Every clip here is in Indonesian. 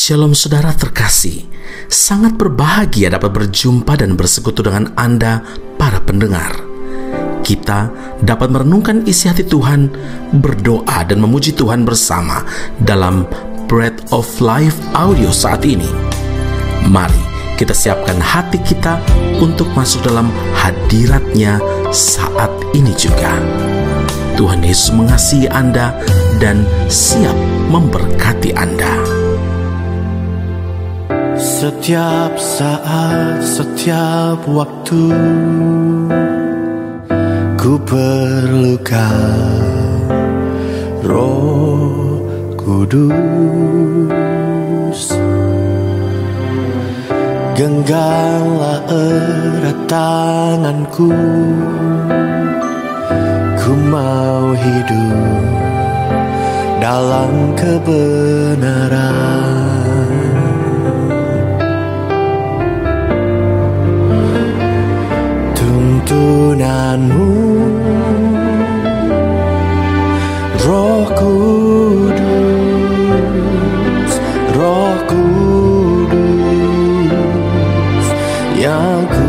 Shalom saudara terkasih, sangat berbahagia dapat berjumpa dan bersekutu dengan Anda para pendengar. Kita dapat merenungkan isi hati Tuhan, berdoa dan memuji Tuhan bersama dalam Bread of Life audio saat ini. Mari kita siapkan hati kita untuk masuk dalam hadirat-Nya saat ini juga. Tuhan Yesus mengasihi Anda dan siap memberkati Anda. Setiap saat, setiap waktu, ku perlukan Roh Kudus. Genggamlah erat tanganku, ku mau hidup dalam kebenaran. Tuntunanmu, Roh Kudus, Roh Kudus, yang ku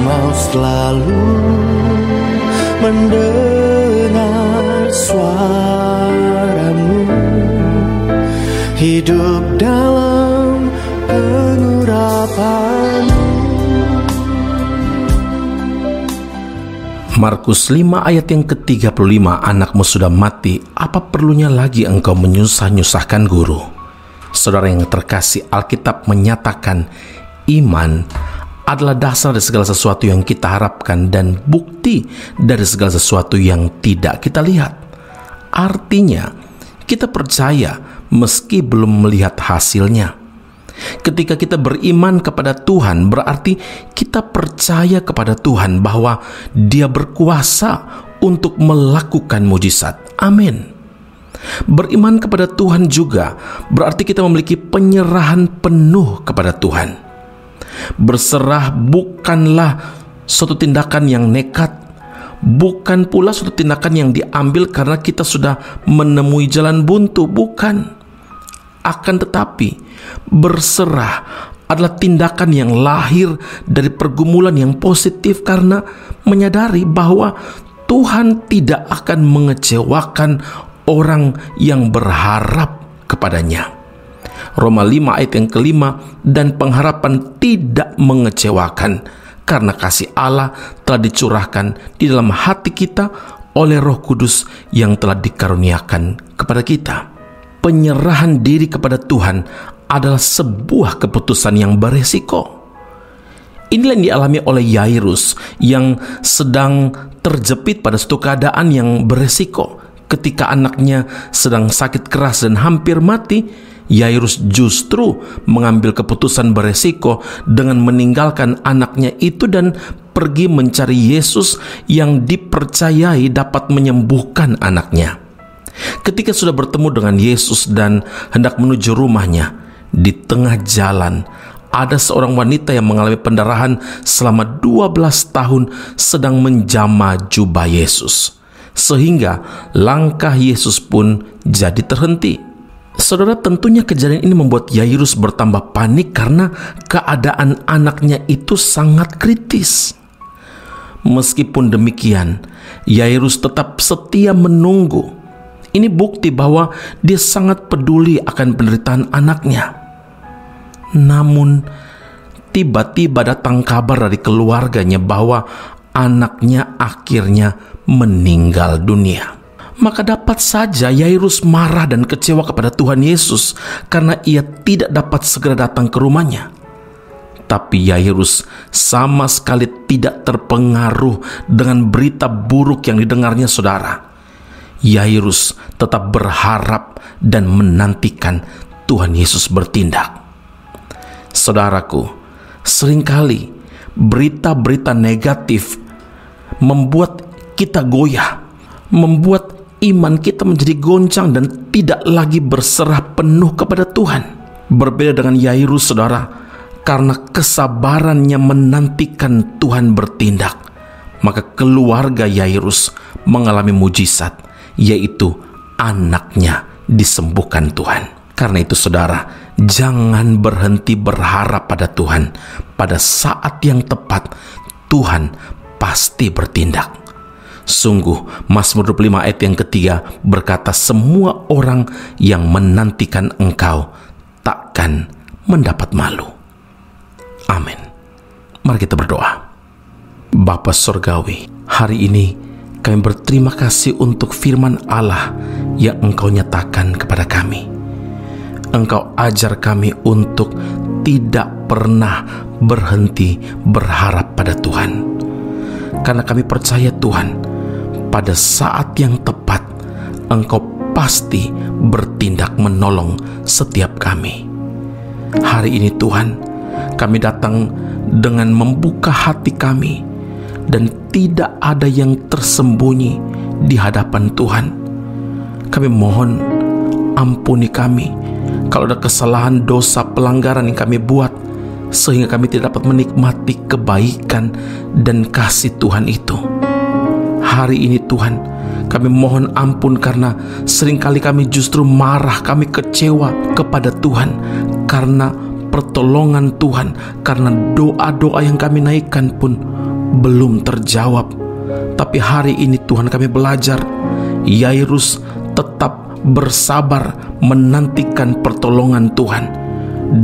mau selalu mendengar suaramu, hidup dalam pengurapan. Markus 5 ayat yang ke-35, anakmu sudah mati, apa perlunya lagi engkau menyusah-nyusahkan guru? Saudara yang terkasih, Alkitab menyatakan iman adalah dasar dari segala sesuatu yang kita harapkan dan bukti dari segala sesuatu yang tidak kita lihat. Artinya, kita percaya meski belum melihat hasilnya. Ketika kita beriman kepada Tuhan, berarti kita percaya kepada Tuhan bahwa Dia berkuasa untuk melakukan mujizat. Amin. Beriman kepada Tuhan juga berarti kita memiliki penyerahan penuh kepada Tuhan. Berserah bukanlah suatu tindakan yang nekat, bukan pula suatu tindakan yang diambil karena kita sudah menemui jalan buntu, bukan. Akan tetapi, berserah adalah tindakan yang lahir dari pergumulan yang positif karena menyadari bahwa Tuhan tidak akan mengecewakan orang yang berharap kepadanya. Roma 5 ayat yang ke-5, dan pengharapan tidak mengecewakan karena kasih Allah telah dicurahkan di dalam hati kita oleh Roh Kudus yang telah dikaruniakan kepada kita. Penyerahan diri kepada Tuhan adalah sebuah keputusan yang beresiko. Inilah yang dialami oleh Yairus yang sedang terjepit pada suatu keadaan yang beresiko. Ketika anaknya sedang sakit keras dan hampir mati, Yairus justru mengambil keputusan beresiko dengan meninggalkan anaknya itu dan pergi mencari Yesus yang dipercayai dapat menyembuhkan anaknya. Ketika sudah bertemu dengan Yesus dan hendak menuju rumahnya, di tengah jalan ada seorang wanita yang mengalami pendarahan selama 12 tahun sedang menjama jubah Yesus, sehingga langkah Yesus pun jadi terhenti. Saudara, tentunya kejadian ini membuat Yairus bertambah panik karena keadaan anaknya itu sangat kritis. Meskipun demikian, Yairus tetap setia menunggu. Ini bukti bahwa dia sangat peduli akan penderitaan anaknya. Namun, tiba-tiba datang kabar dari keluarganya bahwa anaknya akhirnya meninggal dunia. Maka dapat saja Yairus marah dan kecewa kepada Tuhan Yesus karena ia tidak dapat segera datang ke rumahnya. Tapi Yairus sama sekali tidak terpengaruh dengan berita buruk yang didengarnya, saudara. Yairus tetap berharap dan menantikan Tuhan Yesus bertindak. Saudaraku, seringkali berita-berita negatif membuat kita goyah, membuat iman kita menjadi goncang dan tidak lagi berserah penuh kepada Tuhan. Berbeda dengan Yairus, saudara, karena kesabarannya menantikan Tuhan bertindak, maka keluarga Yairus mengalami mujizat, yaitu anaknya disembuhkan Tuhan. Karena itu saudara, jangan berhenti berharap pada Tuhan. Pada saat yang tepat, Tuhan pasti bertindak. Sungguh, Mazmur 25 ayat yang ketiga berkata, semua orang yang menantikan Engkau takkan mendapat malu. Amin. Mari kita berdoa. Bapa Surgawi, hari ini kami berterima kasih untuk firman Allah yang Engkau nyatakan kepada kami. Engkau ajar kami untuk tidak pernah berhenti berharap pada Tuhan. Karena kami percaya Tuhan, pada saat yang tepat Engkau pasti bertindak menolong setiap kami. Hari ini Tuhan, kami datang dengan membuka hati kami, dan tidak ada yang tersembunyi di hadapan Tuhan. Kami mohon ampuni kami kalau ada kesalahan, dosa, pelanggaran yang kami buat, sehingga kami tidak dapat menikmati kebaikan dan kasih Tuhan itu. Hari ini Tuhan, kami mohon ampun karena seringkali kami justru marah, kami kecewa kepada Tuhan karena pertolongan Tuhan, karena doa-doa yang kami naikkan pun belum terjawab. Tapi hari ini Tuhan, kami belajar Yairus tetap bersabar menantikan pertolongan Tuhan,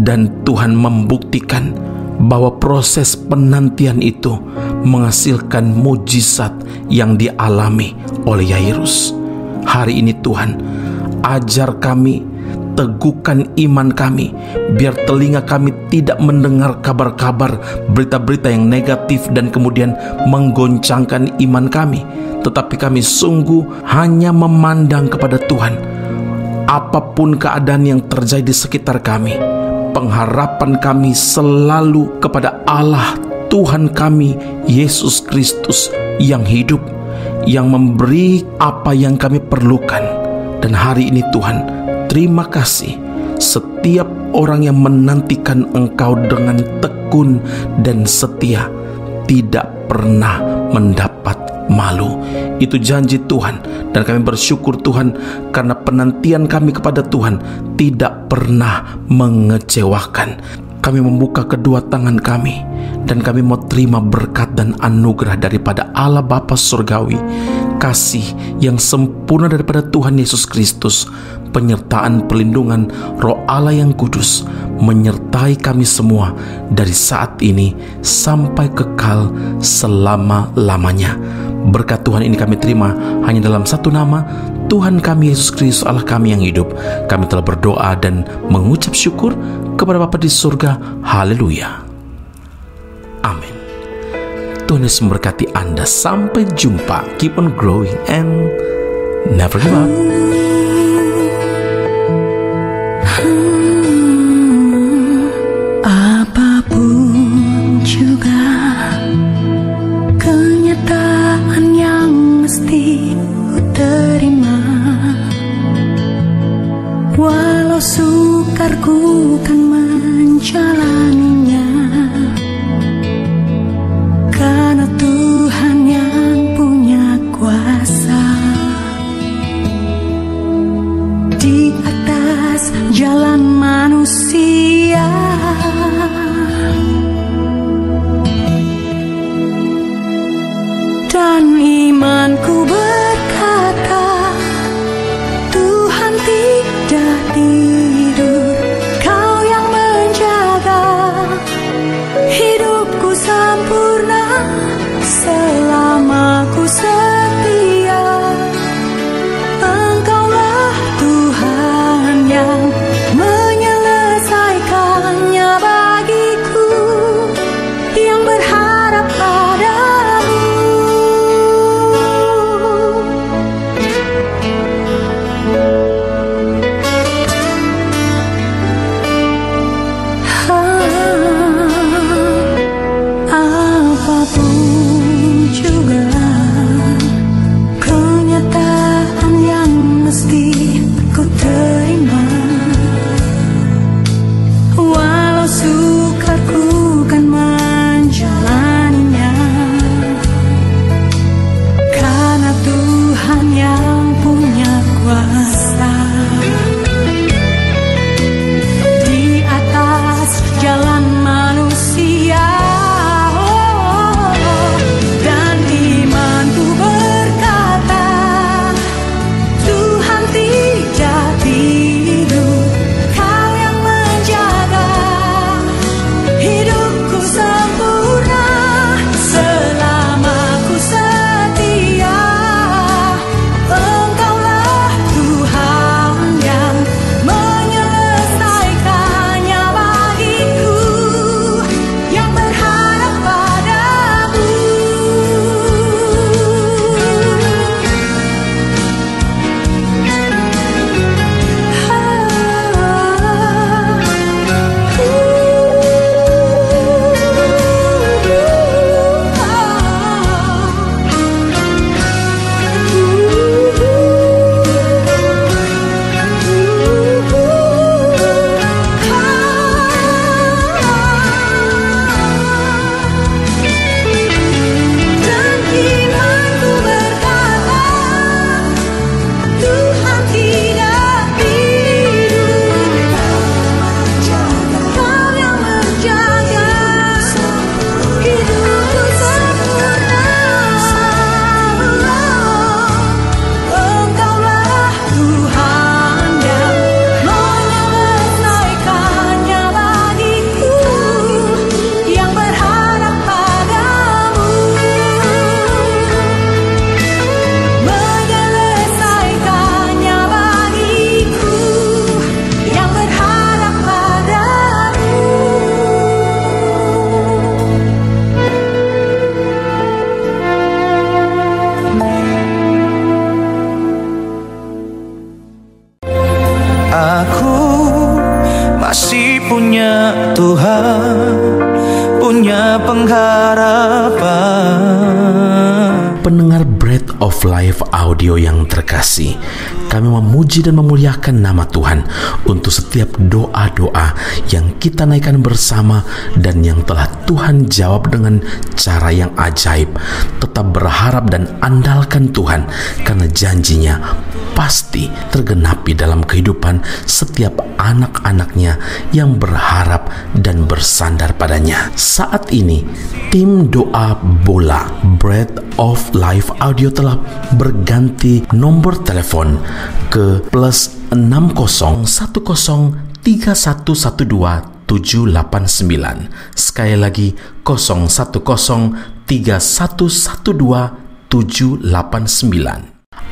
dan Tuhan membuktikan bahwa proses penantian itu menghasilkan mujizat yang dialami oleh Yairus. Hari ini Tuhan, ajar kami, teguhkan iman kami, biar telinga kami tidak mendengar kabar-kabar, berita-berita yang negatif dan kemudian menggoncangkan iman kami, tetapi kami sungguh hanya memandang kepada Tuhan. Apapun keadaan yang terjadi di sekitar kami, pengharapan kami selalu kepada Allah Tuhan kami, Yesus Kristus yang hidup, yang memberi apa yang kami perlukan. Dan hari ini Tuhan, terima kasih, setiap orang yang menantikan Engkau dengan tekun dan setia tidak pernah mendapat malu. Itu janji Tuhan, dan kami bersyukur Tuhan karena penantian kami kepada Tuhan tidak pernah mengecewakan. Kami membuka kedua tangan kami, dan kami mau terima berkat dan anugerah daripada Allah Bapa Surgawi, kasih yang sempurna daripada Tuhan Yesus Kristus, penyertaan perlindungan Roh Allah yang kudus menyertai kami semua dari saat ini sampai kekal selama-lamanya. Berkat Tuhan ini kami terima hanya dalam satu nama, Tuhan kami Yesus Kristus, Allah kami yang hidup. Kami telah berdoa dan mengucap syukur kepada Bapa di surga. Haleluya. Amin. Tuhan Yesus memberkati Anda. Sampai jumpa. Keep on growing and never give up. Apapun juga kenyataan yang mesti ku terima, walau sukar ku kan menjalaninya, karena Tuhan yang punya kuasa di atas jalan manusia. Dan imanku berkata, Tuhan tidak tidur, Kau yang menjaga Aku masih punya Tuhan, punya pengharapan. Pendengar Bread of Life audio yang terkasih, kami memuji dan memuliakan nama Tuhan untuk setiap doa-doa yang kita naikkan bersama dan yang telah Tuhan jawab dengan cara yang ajaib. Tetap berharap dan andalkan Tuhan, karena janjinya pasti tergenapi dalam kehidupan setiap anak-anaknya yang berharap dan bersandar padanya. Saat ini, tim doa bola Bread of Life audio telah berganti nomor telepon ke +60103112 Sekali lagi 0103112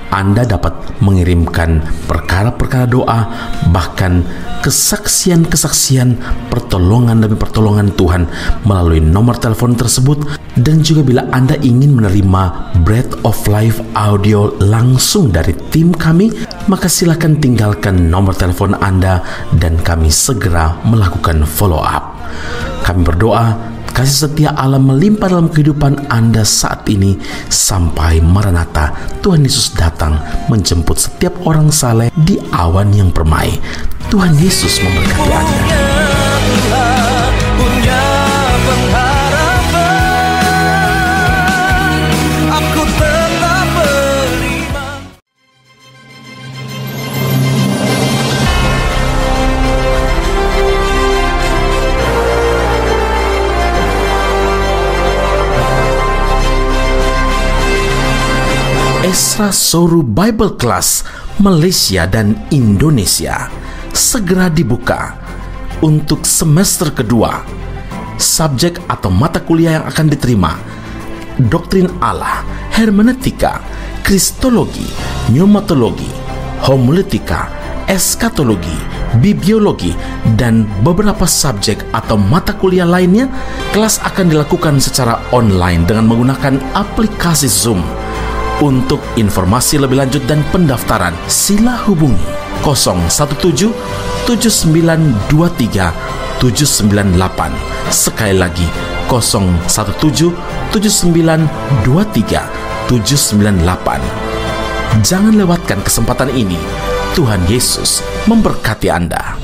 Anda dapat mengirimkan perkara-perkara doa, bahkan kesaksian-kesaksian, pertolongan demi pertolongan Tuhan melalui nomor telepon tersebut. Dan juga bila Anda ingin menerima Bread of Life audio langsung dari tim kami, maka silakan tinggalkan nomor telepon Anda dan kami segera melakukan follow up. Kami berdoa kasih setia Allah melimpah dalam kehidupan Anda saat ini sampai Maranatha, Tuhan Yesus datang menjemput setiap orang saleh di awan yang permai. Tuhan Yesus memberkati Anda. Punya pengharapan, aku tetap beriman. Esra Soru Bible Class Malaysia dan Indonesia segera dibuka untuk semester kedua. Subjek atau mata kuliah yang akan diterima: Doktrin Allah, Hermeneutika, Kristologi, Pneumatologi, Homiletika, Eskatologi, Bibliologi, dan beberapa subjek atau mata kuliah lainnya. Kelas akan dilakukan secara online dengan menggunakan aplikasi Zoom. Untuk informasi lebih lanjut dan pendaftaran, sila hubungi 017 7923 798. Sekali lagi 017 7923 798. Jangan lewatkan kesempatan ini. Tuhan Yesus memberkati Anda.